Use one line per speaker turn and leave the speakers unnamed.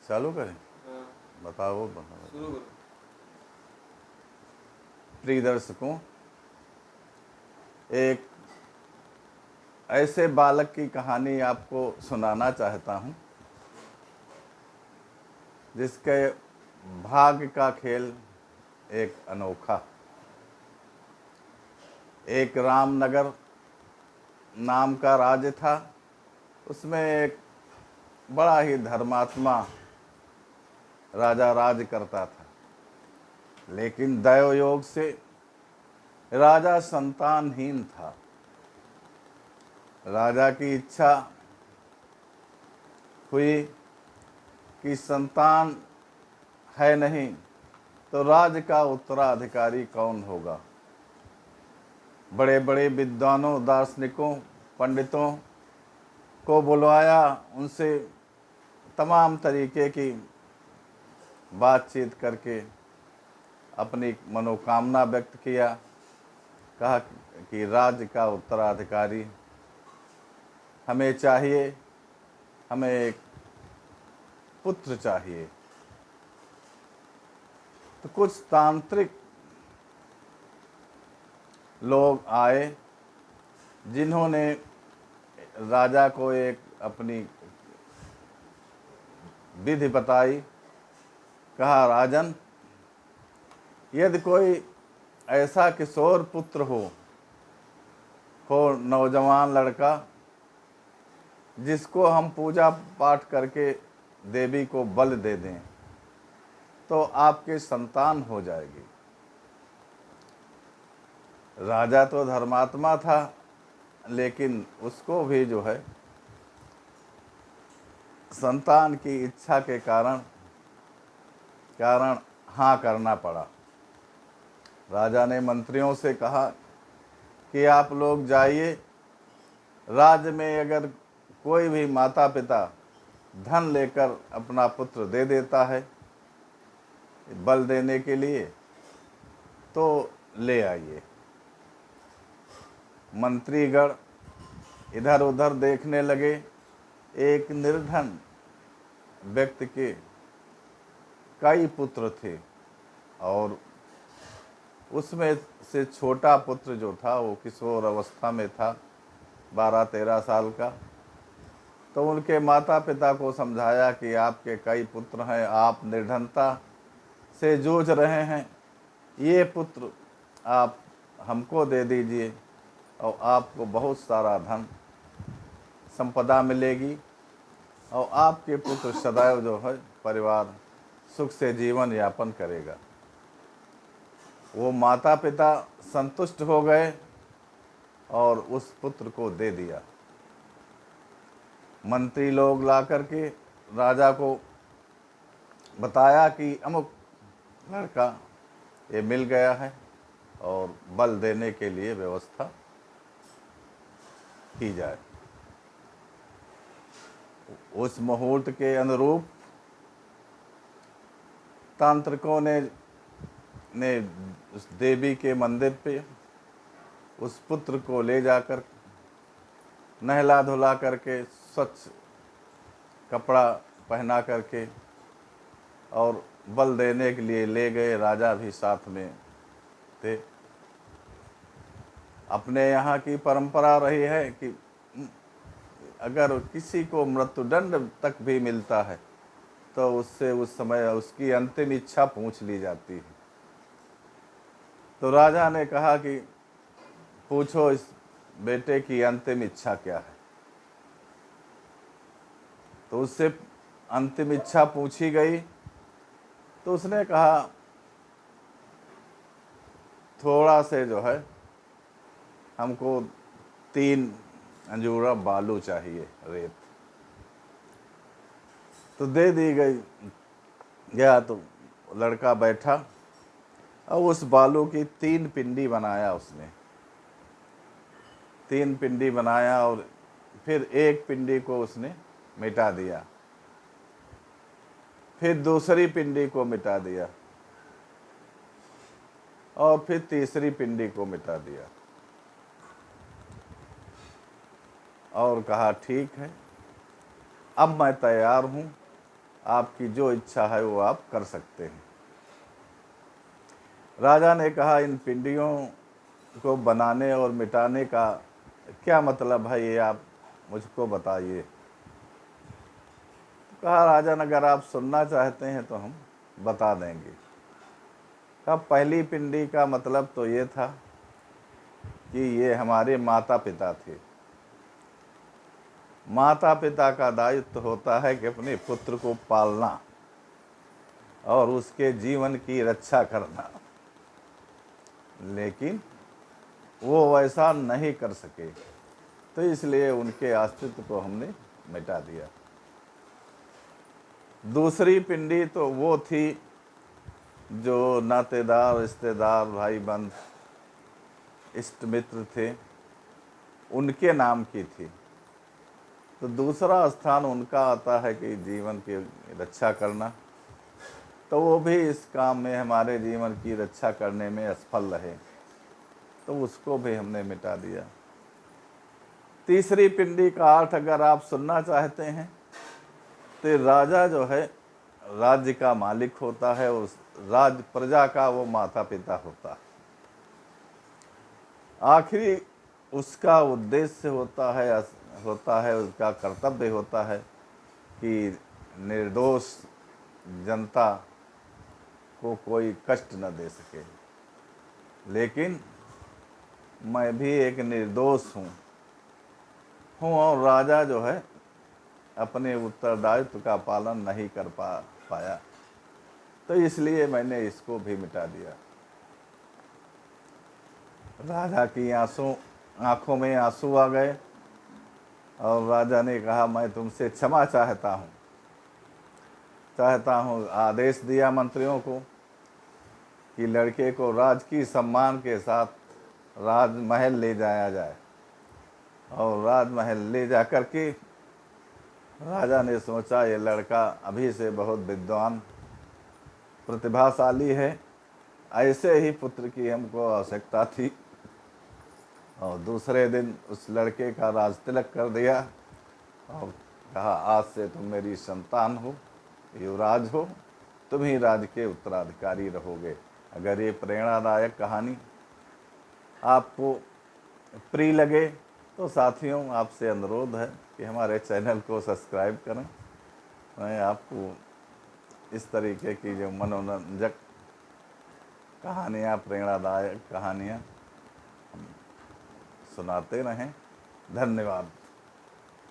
चालू करें?
हाँ,
बताओ।
शुरू करो।
प्रिय दर्शकों, एक ऐसे बालक की कहानी आपको सुनाना चाहता हूं जिसके भाग्य का खेल एक अनोखा। एक रामनगर नाम का राज्य था। उसमें एक बड़ा ही धर्मात्मा राजा राज करता था, लेकिन दैव योग से राजा संतानहीन था। राजा की इच्छा हुई कि संतान है नहीं तो राज्य का उत्तराधिकारी कौन होगा। बड़े बड़े विद्वानों, दार्शनिकों, पंडितों को बुलवाया, उनसे तमाम तरीके की बातचीत करके अपनी मनोकामना व्यक्त किया। कहा कि राज्य का उत्तराधिकारी हमें चाहिए, हमें एक पुत्र चाहिए। तो कुछ तांत्रिक लोग आए जिन्होंने राजा को एक अपनी विधि बताई। कहा, राजन, यदि कोई ऐसा किशोर पुत्र हो नौजवान लड़का, जिसको हम पूजा पाठ करके देवी को बल दे दें, तो आपके संतान हो जाएगी। राजा तो धर्मात्मा था, लेकिन उसको भी जो है संतान की इच्छा के कारण हाँ करना पड़ा। राजा ने मंत्रियों से कहा कि आप लोग जाइए, राज्य में अगर कोई भी माता पिता धन लेकर अपना पुत्र दे देता है बल देने के लिए, तो ले आइए। मंत्रीगण इधर उधर देखने लगे। एक निर्धन व्यक्ति के कई पुत्र थे और उसमें से छोटा पुत्र जो था वो किशोर अवस्था में था, 12-13 साल का। तो उनके माता पिता को समझाया कि आपके कई पुत्र हैं, आप निर्धनता से जूझ रहे हैं, ये पुत्र आप हमको दे दीजिए और आपको बहुत सारा धन संपदा मिलेगी और आपके पुत्र सदैव जो है परिवार सुख से जीवन यापन करेगा। वो माता पिता संतुष्ट हो गए और उस पुत्र को दे दिया। मंत्री लोग ला करके राजा को बताया कि अमुक लड़का ये मिल गया है और बल देने के लिए व्यवस्था की जाए। उस मुहूर्त के अनुरूप तांत्रिकों ने उस देवी के मंदिर पे उस पुत्र को ले जाकर नहला धुला करके स्वच्छ कपड़ा पहना करके और बल देने के लिए ले गए। राजा भी साथ में थे। अपने यहाँ की परंपरा रही है कि अगर किसी को मृत्युदंड तक भी मिलता है तो उससे उस समय उसकी अंतिम इच्छा पूछ ली जाती है। तो राजा ने कहा कि पूछो इस बेटे की अंतिम इच्छा क्या है। तो उससे अंतिम इच्छा पूछी गई तो उसने कहा, थोड़ा से जो है हमको 3 अंजूरा बालू चाहिए, रेत। तो दे दी गई। गया तो लड़का बैठा और उस बालू की 3 पिंडी बनाया उसने। 3 पिंडी बनाया और फिर एक पिंडी को उसने मिटा दिया, फिर दूसरी पिंडी को मिटा दिया और फिर तीसरी पिंडी को मिटा दिया और कहा, ठीक है, अब मैं तैयार हूँ, आपकी जो इच्छा है वो आप कर सकते हैं। राजा ने कहा, इन पिंडियों को बनाने और मिटाने का क्या मतलब है, ये आप मुझको बताइए। तो कहा, राजन अगर आप सुनना चाहते हैं तो हम बता देंगे। कहा, पहली पिंडी का मतलब तो ये था कि ये हमारे माता पिता थे। माता पिता का दायित्व होता है कि अपने पुत्र को पालना और उसके जीवन की रक्षा करना, लेकिन वो वैसा नहीं कर सके, तो इसलिए उनके अस्तित्व को हमने मिटा दिया। दूसरी पिंडी तो वो थी जो नातेदार, रिश्तेदार, भाई बंध, इष्ट मित्र थे, उनके नाम की थी। तो दूसरा स्थान उनका आता है कि जीवन की रक्षा करना, तो वो भी इस काम में हमारे जीवन की रक्षा करने में असफल रहे, तो उसको भी हमने मिटा दिया। तीसरी पिंडी का अर्थ अगर आप सुनना चाहते हैं तो राजा जो है राज्य का मालिक होता है, उस राज्य प्रजा का वो माता पिता होता है। आखिरी उसका उद्देश्य होता है, उसका कर्तव्य होता है कि निर्दोष जनता को कोई कष्ट न दे सके। लेकिन मैं भी एक निर्दोष हूँ और राजा जो है अपने उत्तरदायित्व का पालन नहीं कर पाया, तो इसलिए मैंने इसको भी मिटा दिया। राजा की आंखों में आंसू आ गए और राजा ने कहा, मैं तुमसे क्षमा चाहता हूँ। आदेश दिया मंत्रियों को कि लड़के को राजकीय सम्मान के साथ राजमहल ले जाया जाए। और राजमहल ले जा कर के राजा ने सोचा, ये लड़का अभी से बहुत विद्वान, प्रतिभाशाली है, ऐसे ही पुत्र की हमको आवश्यकता थी। और दूसरे दिन उस लड़के का राज तिलक कर दिया और कहा, आज से तुम मेरी संतान हो, युवराज हो, तुम ही राज्य के उत्तराधिकारी रहोगे। अगर ये प्रेरणादायक कहानी आपको प्रिय लगे तो साथियों, आपसे अनुरोध है कि हमारे चैनल को सब्सक्राइब करें। मैं आपको इस तरीके की जो मनोरंजक कहानियाँ, प्रेरणादायक कहानियाँ सुनाते रहें। धन्यवाद।